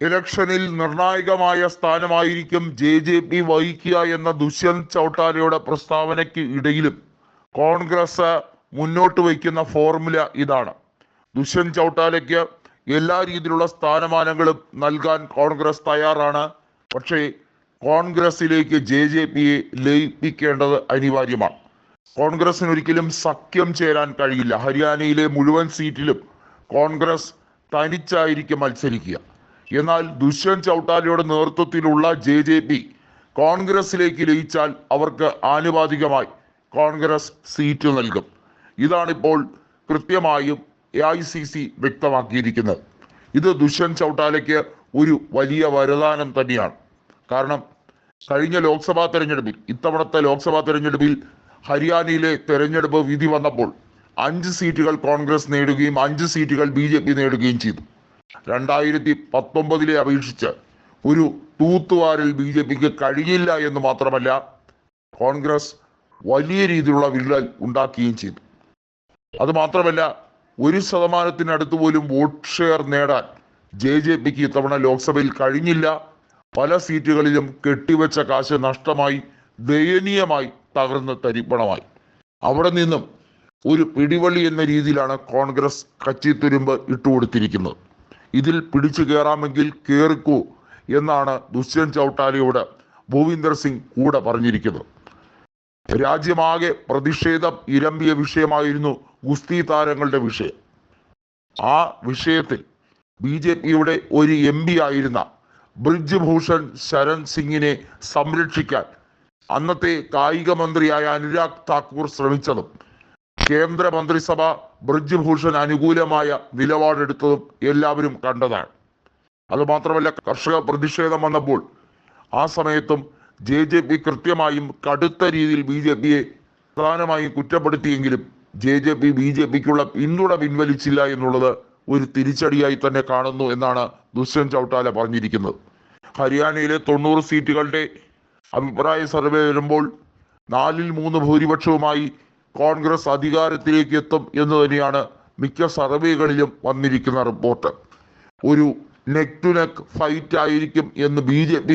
ഇലക്ഷനിൽ നിർണായകമായ സ്ഥാനമായിരിക്കും ജെ വഹിക്കുക എന്ന ദുഷ്യന്ത് ചൗട്ടാലയുടെ പ്രസ്താവനയ്ക്ക് ഇടയിലും കോൺഗ്രസ് മുന്നോട്ട് വയ്ക്കുന്ന ഫോർമുല ഇതാണ്. ദുഷ്യന്ത് ചൗട്ടാലയ്ക്ക് എല്ലാ രീതിയിലുള്ള സ്ഥാനമാനങ്ങളും നൽകാൻ കോൺഗ്രസ് തയ്യാറാണ്. പക്ഷേ കോൺഗ്രസിലേക്ക് ജെ ലയിപ്പിക്കേണ്ടത് അനിവാര്യമാണ്. കോൺഗ്രസിന് ഒരിക്കലും സഖ്യം ചേരാൻ കഴിയില്ല. ഹരിയാനയിലെ മുഴുവൻ സീറ്റിലും കോൺഗ്രസ് തനിച്ചായിരിക്കും മത്സരിക്കുക. എന്നാൽ ദുഷ്യന്ത് ചൗട്ടാലയുടെ നേതൃത്വത്തിലുള്ള ജെ കോൺഗ്രസിലേക്ക് ലയിച്ചാൽ അവർക്ക് ആനുപാതികമായി കോൺഗ്രസ് സീറ്റ് നൽകും. ഇതാണിപ്പോൾ കൃത്യമായും AICC വ്യക്തമാക്കിയിരിക്കുന്നത്. ഇത് ദുഷ്യന്ത് ചൗട്ടാലയ്ക്ക് ഒരു വലിയ വരദാനം തന്നെയാണ്. കാരണം കഴിഞ്ഞ ലോക്സഭാ തെരഞ്ഞെടുപ്പിൽ, ഇത്തവണത്തെ ലോക്സഭാ തെരഞ്ഞെടുപ്പിൽ ഹരിയാനയിലെ തെരഞ്ഞെടുപ്പ് വിധി വന്നപ്പോൾ 5 സീറ്റുകൾ കോൺഗ്രസ് നേടുകയും 5 സീറ്റുകൾ BJP നേടുകയും ചെയ്തു. 2019 അപേക്ഷിച്ച് ഒരു തൂത്തുവാരിൽ BJPക്ക് കഴിഞ്ഞില്ല എന്ന് മാത്രമല്ല, കോൺഗ്രസ് വലിയ രീതിയിലുള്ള വിള്ളൽ ഉണ്ടാക്കുകയും ചെയ്തു. അത് മാത്രമല്ല, 1% പോലും വോട്ട് ഷെയർ നേടാൻ ജെ ഇത്തവണ ലോക്സഭയിൽ കഴിഞ്ഞില്ല. പല സീറ്റുകളിലും കെട്ടിവെച്ച കാശ് നഷ്ടമായി, ദയനീയമായി തകർന്ന് തരിപ്പണമായി. അവിടെ നിന്നും ഒരു പിടിവള്ളി എന്ന രീതിയിലാണ് കോൺഗ്രസ് കച്ചിത്തുരുമ്പ് ഇട്ടുകൊടുത്തിരിക്കുന്നത്. ഇതിൽ പിടിച്ചു കയറാമെങ്കിൽ കേറിക്കൂ എന്നാണ് ദുഷ്യന്ത് ചൗട്ടാലയോട് ഭൂവിന്ദർ സിംഗ് കൂടെ പറഞ്ഞിരിക്കുന്നത്. രാജ്യമാകെ പ്രതിഷേധം ഇരമ്പിയ വിഷയമായിരുന്നു ഗുസ്തി താരങ്ങളുടെ വിഷയം. ആ വിഷയത്തിൽ BJPയുടെ ഒരു MP ആയിരുന്ന ബ്രിജ് ഭൂഷൺ ശരൺ സിംഗിനെ സംരക്ഷിക്കാൻ അന്നത്തെ കായിക മന്ത്രിയായ അനുരാഗ് താക്കൂർ ശ്രമിച്ചതും കേന്ദ്ര മന്ത്രിസഭ ബ്രിജ് ഭൂഷൺ അനുകൂലമായ നിലപാടെടുത്തതും എല്ലാവരും കണ്ടതാണ്. അതുമാത്രമല്ല, കർഷക പ്രതിഷേധം വന്നപ്പോൾ ആ സമയത്തും ജെ കൃത്യമായും കടുത്ത രീതിയിൽ BJPയെ പ്രധാനമായും കുറ്റപ്പെടുത്തിയെങ്കിലും BJPക്കുള്ള പിന്തുണ പിൻവലിച്ചില്ല എന്നുള്ളത് ഒരു തിരിച്ചടിയായി തന്നെ കാണുന്നു എന്നാണ് ദുഷ്യന്ത് ചൗട്ടാല പറഞ്ഞിരിക്കുന്നത്. ഹരിയാനയിലെ 90 സീറ്റുകളുടെ അഭിപ്രായ സർവേ വരുമ്പോൾ 4/3 ഭൂരിപക്ഷവുമായി കോൺഗ്രസ് അധികാരത്തിലേക്ക് എത്തും എന്ന് തന്നെയാണ് മിക്ക സർവേകളിലും വന്നിരിക്കുന്ന റിപ്പോർട്ട്. ഒരു നെക്ക് ടു നെക്ക് ഫൈറ്റ് ആയിരിക്കും എന്ന് BJP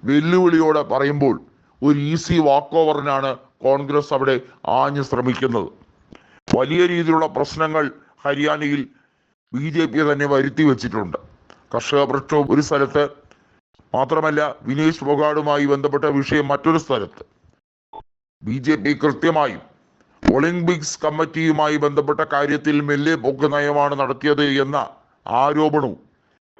വെല്ലുവിളിയോടെ പറയുമ്പോൾ ഒരു ഈസി വാക്ക് ഓവറിനാണ് കോൺഗ്രസ് അവിടെ ആഞ്ഞു ശ്രമിക്കുന്നത്. വലിയ രീതിയിലുള്ള പ്രശ്നങ്ങൾ ഹരിയാനയിൽ BJP തന്നെ വരുത്തി വെച്ചിട്ടുണ്ട്. കർഷക പ്രക്ഷോഭം ഒരു സ്ഥലത്ത്, മാത്രമല്ല വിനേഷ് ഫോഗാട്ടുമായി ബന്ധപ്പെട്ട വിഷയം മറ്റൊരു സ്ഥലത്ത്. BJP കൃത്യമായും ഒളിമ്പിക്സ് കമ്മിറ്റിയുമായി ബന്ധപ്പെട്ട കാര്യത്തിൽ മെല്ലെ പോക്ക് നയമാണ് നടത്തിയത് എന്ന ആരോപണവും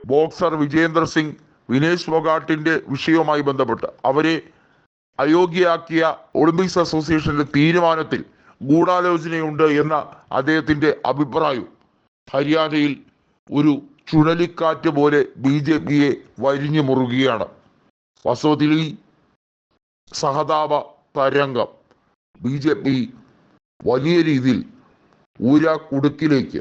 ബോക്സർ വിജേന്ദർ സിംഗ് വിനേഷ് ഫോഗാട്ടിന്റെ വിഷയവുമായി ബന്ധപ്പെട്ട് അവരെ അയോഗ്യയാക്കിയ ഒളിമ്പിക്സ് അസോസിയേഷന്റെ തീരുമാനത്തിൽ ഗൂഢാലോചനയുണ്ട് എന്ന അദ്ദേഹത്തിന്റെ അഭിപ്രായവും ഹരിയാനയിൽ ഒരു ചുഴലിക്കാറ്റ് പോലെ BJPയെ വരിഞ്ഞു മുറുകയാണ്. വാസ്തവത്തിൽ ഈ സഹതാപ തരംഗം BJP വലിയ രീതിയിൽ ഊരാക്കുടുക്കിലേക്ക്